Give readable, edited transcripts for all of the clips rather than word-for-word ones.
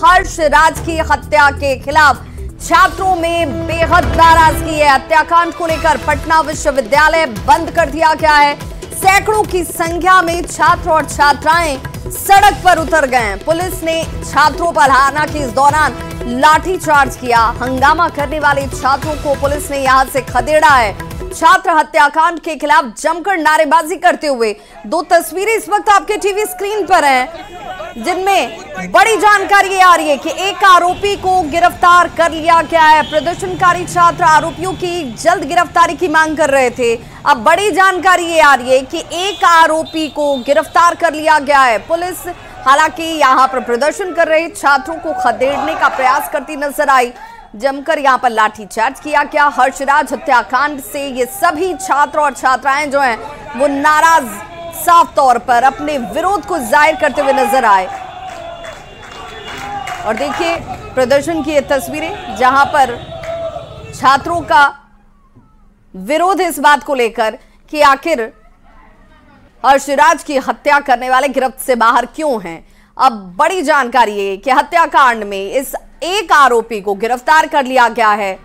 हर्षराज की हत्या के खिलाफ छात्रों में बेहद नाराजगी है। हत्याकांड को लेकर पटना विश्वविद्यालय बंद कर दिया गया है। सैकड़ों की संख्या में छात्र और छात्राएं सड़क पर उतर गए हैं। पुलिस ने छात्रों पर हालांकि इस दौरान लाठीचार्ज किया। हंगामा करने वाले छात्रों को पुलिस ने यहां से खदेड़ा है। छात्र हत्याकांड के खिलाफ जमकर नारेबाजी करते हुए दो तस्वीरें इस वक्त आपके टीवी स्क्रीन पर हैं, जिनमें बड़ी जानकारी आ रही है कि एक आरोपी को गिरफ्तार कर लिया गया है। प्रदर्शनकारी छात्र आरोपियों की जल्द गिरफ्तारी की मांग कर रहे थे। अब बड़ी जानकारी ये आ रही है कि एक आरोपी को गिरफ्तार कर लिया गया है। पुलिस हालांकि यहां पर प्रदर्शन कर रहे छात्रों को खदेड़ने का प्रयास करती नजर आई। जमकर यहां पर लाठीचार्ज किया गया। हर्षराज हत्याकांड से ये सभी छात्र और छात्राएं जो हैं वो नाराज साफ तौर पर अपने विरोध को जाहिर करते हुए नजर आए। और देखिए प्रदर्शन की ये तस्वीरें जहां पर छात्रों का विरोध इस बात को लेकर कि आखिर हर्षराज की हत्या करने वाले गिरफ्त से बाहर क्यों हैं। अब बड़ी जानकारी है कि हत्याकांड में इस एक आरोपी को गिरफ्तार कर लिया गया है,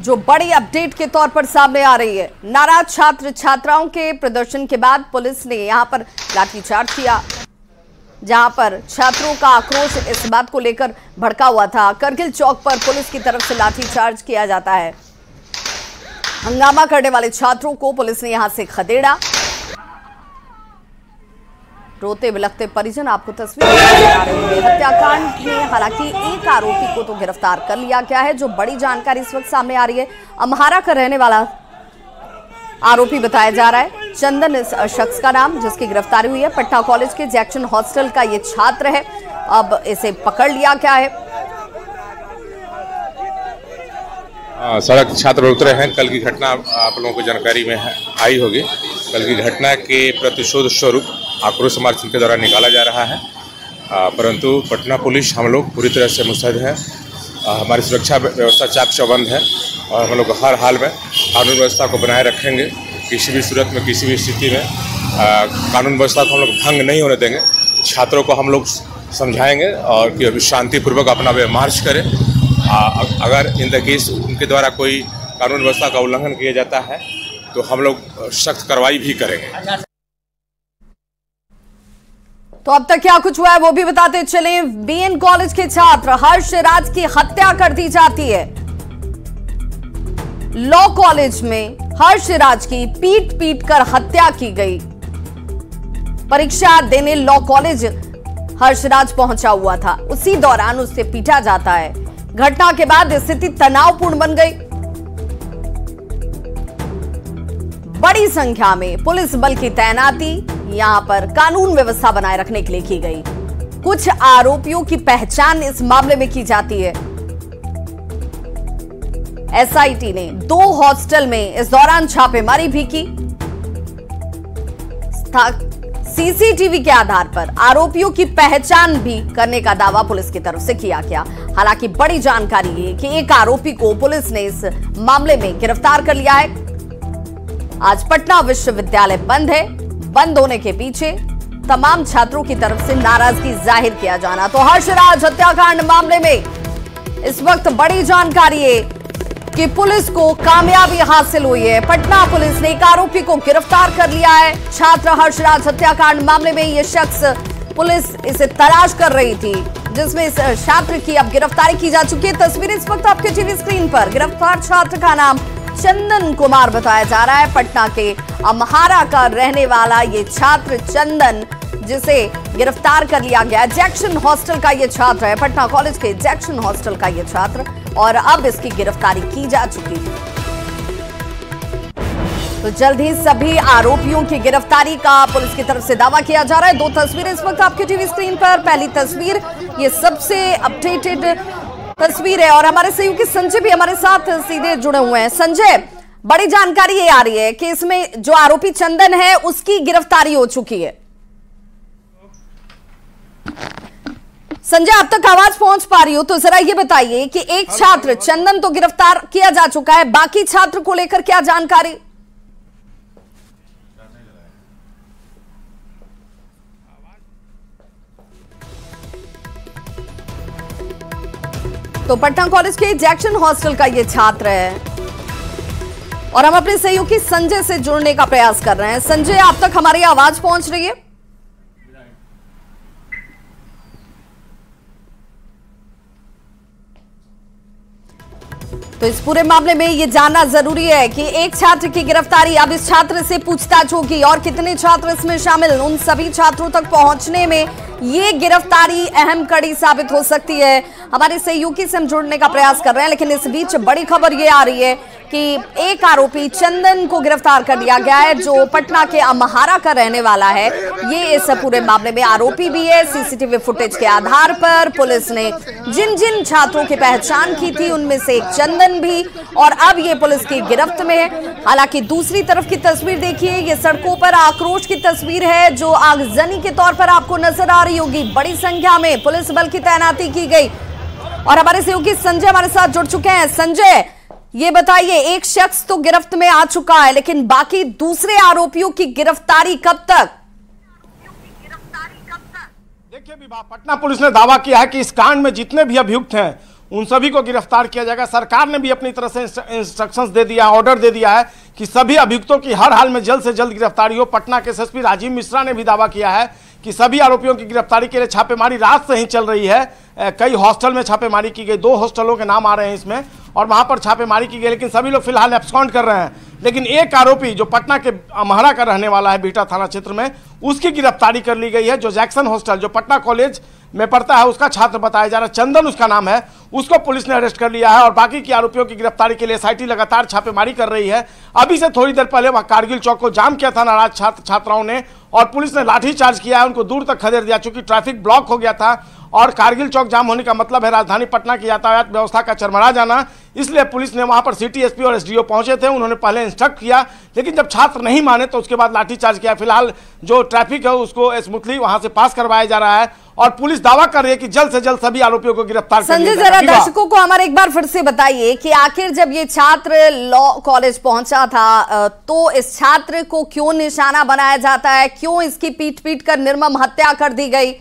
जो बड़ी अपडेट के तौर पर सामने आ रही है। नाराज छात्र छात्राओं के प्रदर्शन के बाद पुलिस ने यहां पर लाठीचार्ज किया, जहां पर छात्रों का आक्रोश इस बात को लेकर भड़का हुआ था। करगिल चौक पर पुलिस की तरफ से लाठीचार्ज किया जाता है। हंगामा करने वाले छात्रों को पुलिस ने यहां से खदेड़ा। रोते बिलखते परिजन आपको तस्वीर आ रही है। हत्याकांड में हालांकि एक आरोपी को तो गिरफ्तार कर लिया गया है, जो बड़ी जानकारी इस वक्त सामने आ रही है। अम्हारा का रहने वाला आरोपी बताया जा रहा है। चंदन इस शख्स का नाम, जिसकी गिरफ्तारी हुई है। पटना कॉलेज के जैक्सन हॉस्टल का ये छात्र है। अब इसे पकड़ लिया गया है। सड़क छात्र उतरे हैं। कल की घटना आप लोगों को जानकारी में आई होगी। कल की घटना के प्रतिशोध स्वरूप आक्रोश मार्च के द्वारा निकाला जा रहा है, परंतु पटना पुलिस हम लोग पूरी तरह से मुस्तैद है। हमारी सुरक्षा व्यवस्था चाक चौबंद है और हम लोग हर हाल में कानून व्यवस्था को बनाए रखेंगे। किसी भी सूरत में, किसी भी स्थिति में कानून व्यवस्था को हम लोग भंग नहीं होने देंगे। छात्रों को हम लोग समझाएंगे और कि शांतिपूर्वक अपना वे मार्च करें। अगर इन द केस उनके द्वारा कोई कानून व्यवस्था का उल्लंघन किया जाता है तो हम लोग सख्त कार्रवाई भी करेंगे। तो अब तक क्या कुछ हुआ है वो भी बताते चले। बीएन कॉलेज के छात्र हर्षराज की हत्या कर दी जाती है। लॉ कॉलेज में हर्षराज की पीट पीट कर हत्या की गई। परीक्षा देने लॉ कॉलेज हर्षराज पहुंचा हुआ था, उसी दौरान उससे पीटा जाता है। घटना के बाद स्थिति तनावपूर्ण बन गई। बड़ी संख्या में पुलिस बल की तैनाती यहां पर कानून व्यवस्था बनाए रखने के लिए की गई। कुछ आरोपियों की पहचान इस मामले में की जाती है। एसआईटी ने 2 हॉस्टल में इस दौरान छापेमारी भी की। सीसीटीवी के आधार पर आरोपियों की पहचान भी करने का दावा पुलिस की तरफ से किया गया। हालांकि बड़ी जानकारी है कि एक आरोपी को पुलिस ने इस मामले में गिरफ्तार कर लिया है। आज पटना विश्वविद्यालय बंद है। बंद होने के पीछे तमाम छात्रों की तरफ से नाराजगी जाहिर किया जाना। तो हर्षराज हत्याकांड मामले में इस वक्त बड़ी जानकारी है कि पुलिस को कामयाबी हासिल हुई है। पटना पुलिस ने एक आरोपी को गिरफ्तार कर लिया है। छात्र हर्षराज हत्याकांड मामले में यह शख्स, पुलिस इसे तलाश कर रही थी, जिसमें इस छात्र की अब गिरफ्तारी की जा चुकी है। तस्वीरें इस वक्त आपके टीवी स्क्रीन पर। गिरफ्तार छात्र का नाम चंदन कुमार बताया जा रहा है। पटना के अम्हारा का रहने वाला ये छात्र चंदन, जिसे गिरफ्तार कर लिया गया। जैक्सन हॉस्टल का ये छात्र है, पटना कॉलेज के जैक्सन हॉस्टल का ये छात्र, और अब इसकी गिरफ्तारी की जा चुकी है। तो जल्द ही सभी आरोपियों की गिरफ्तारी का पुलिस की तरफ से दावा किया जा रहा है। 2 तस्वीरें इस वक्त आपके टीवी स्क्रीन पर। पहली तस्वीर ये सबसे अपडेटेड तस्वीर है और हमारे सहयोगी संजय भी हमारे साथ सीधे जुड़े हुए हैं। संजय, बड़ी जानकारी ये आ रही है कि इसमें जो आरोपी चंदन है उसकी गिरफ्तारी हो चुकी है। संजय, अब तक आवाज पहुंच पा रही हो तो जरा ये बताइए कि एक छात्र चंदन तो गिरफ्तार किया जा चुका है, बाकी छात्र को लेकर क्या जानकारी? तो पटना कॉलेज के जैक्सन हॉस्टल का ये छात्र है और हम अपने सहयोगी संजय से जुड़ने का प्रयास कर रहे हैं। संजय, आप तक हमारी आवाज पहुंच रही है? तो इस पूरे मामले में ये जानना जरूरी है कि एक छात्र की गिरफ्तारी, अब इस छात्र से पूछताछ होगी और कितने छात्र इसमें शामिल, उन सभी छात्रों तक पहुंचने में ये गिरफ्तारी अहम कड़ी साबित हो सकती है। हमारे सहयोगी से हम जुड़ने का प्रयास कर रहे हैं, लेकिन इस बीच बड़ी खबर ये आ रही है कि एक आरोपी चंदन को गिरफ्तार कर लिया गया है, जो पटना के अमहारा का रहने वाला है। ये इस पूरे मामले में आरोपी भी है। सीसीटीवी फुटेज के आधार पर पुलिस ने जिन जिन छात्रों की पहचान की थी उनमें से एक चंदन भी, और अब ये पुलिस की गिरफ्त में है। हालांकि दूसरी तरफ की तस्वीर देखिए, ये सड़कों पर आक्रोश की तस्वीर है जो आगजनी के तौर पर आपको नजर आ रही होगी। बड़ी संख्या में पुलिस बल की तैनाती की गई और हमारे सहयोगी संजय हमारे साथ जुड़ चुके हैं। संजय, ये बताइए, एक शख्स तो गिरफ्त में आ चुका है, लेकिन बाकी दूसरे आरोपियों की गिरफ्तारी कब तक? देखिए विभाग, पटना पुलिस ने दावा किया है कि इस कांड में जितने भी अभियुक्त हैं उन सभी को गिरफ्तार किया जाएगा। सरकार ने भी अपनी तरफ से इंस्ट्रक्शंस दे दिया, ऑर्डर दे दिया है कि सभी अभियुक्तों की हर हाल में जल्द से जल्द गिरफ्तारी हो। पटना के एसएसपी राजीव मिश्रा ने भी दावा किया है कि सभी आरोपियों की गिरफ्तारी के लिए छापेमारी रात से ही चल रही है। कई हॉस्टल में छापेमारी की गई, 2 हॉस्टलों के नाम आ रहे हैं इसमें, और वहां पर छापेमारी की गई, लेकिन सभी लोग फिलहाल एब्सकॉन्ड कर रहे हैं। लेकिन एक आरोपी जो पटना के अमहारा का रहने वाला है, बिहटा थाना क्षेत्र में, उसकी गिरफ्तारी कर ली गई है। जो जैक्सन हॉस्टल जो पटना कॉलेज में पढ़ता है उसका छात्र बताया जा रहा है, चंदन उसका नाम है, उसको पुलिस ने अरेस्ट कर लिया है। और बाकी के आरोपियों की गिरफ्तारी के लिए एसआईटी लगातार छापेमारी कर रही है। अभी से थोड़ी देर पहले वहां कारगिल चौक को जाम किया था नाराज छात्र छात्राओं ने, और पुलिस ने लाठीचार्ज किया है, उनको दूर तक खदेड़ दिया, चूंकि ट्रैफिक ब्लॉक हो गया था। और कारगिल चौक जाम होने का मतलब है राजधानी पटना की यातायात व्यवस्था का चरमरा जाना, इसलिए पुलिस ने वहां पर सिटी एसपी और एसडीओ पहुंचे थे। उन्होंने पहले इंस्ट्रक्ट किया, लेकिन जब छात्र नहीं माने तो उसके बाद लाठीचार्ज किया। फिलहाल जो ट्रैफिक है उसको स्मूथली वहां से पास करवाया जा रहा है और पुलिस दावा कर रही है कि जल्द से जल्द सभी आरोपियों को गिरफ्तार कर लिया जाएगा। संजय, जरा दर्शकों को हमारे एक बार फिर से बताइए कि आखिर जब ये छात्र लॉ कॉलेज पहुंचा था तो इस छात्र को क्यों निशाना बनाया जाता है, क्यों इसकी पीट पीट कर निर्मम हत्या कर दी गई?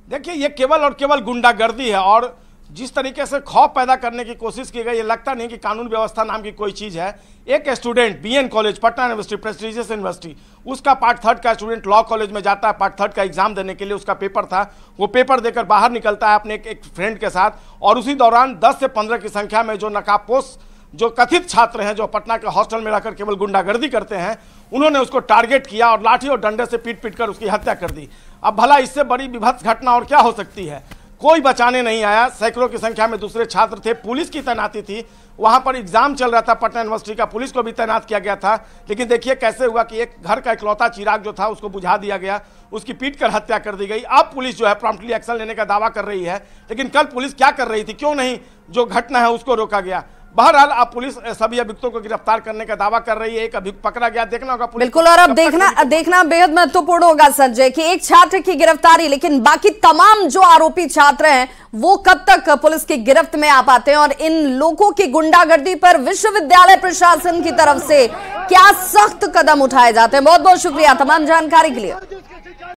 देखिए, ये केवल और केवल गुंडागर्दी है और जिस तरीके से खौफ पैदा करने की कोशिश की गई, ये लगता नहीं कि कानून व्यवस्था नाम की कोई चीज़ है। एक student B N college, Patna university, prestigious university, उसका पार्ट 3 का स्टूडेंट लॉ कॉलेज में जाता है पार्ट 3 का एग्जाम देने के लिए। उसका पेपर था, वो पेपर देकर बाहर निकलता है अपने एक फ्रेंड के साथ, और उसी दौरान 10 से 15 की संख्या में जो नकाबपोश जो कथित छात्र हैं, जो पटना के हॉस्टल में रहकर केवल गुंडागर्दी करते हैं, उन्होंने उसको टारगेट किया और लाठी और डंडे से पीट पीट कर उसकी हत्या कर दी। अब भला इससे बड़ी विभत्स घटना और क्या हो सकती है? कोई बचाने नहीं आया। सैकड़ों की संख्या में दूसरे छात्र थे, पुलिस की तैनाती थी, वहां पर एग्जाम चल रहा था पटना यूनिवर्सिटी का, पुलिस को भी तैनात किया गया था। लेकिन देखिए कैसे हुआ कि एक घर का इकलौता चिराग जो था उसको बुझा दिया गया, उसकी पीट कर हत्या कर दी गई। अब पुलिस जो है प्रॉम्प्टली एक्शन लेने का दावा कर रही है, लेकिन कल पुलिस क्या कर रही थी, क्यों नहीं जो घटना है उसको रोका गया? बहरहाल अब पुलिस सभी अभियुक्तों को गिरफ्तार करने का दावा कर रही है। एक अभियुक्त पकड़ा गया, देखना होगा पुलिस। बिल्कुल, और अब देखना बेहद महत्वपूर्ण होगा संजय कि एक छात्र की गिरफ्तारी, लेकिन बाकी तमाम जो आरोपी छात्र हैं वो कब तक पुलिस की गिरफ्त में आ पाते हैं, और इन लोगों की गुंडागर्दी पर विश्वविद्यालय प्रशासन की तरफ से क्या सख्त कदम उठाए जाते हैं। बहुत बहुत शुक्रिया तमाम जानकारी के लिए।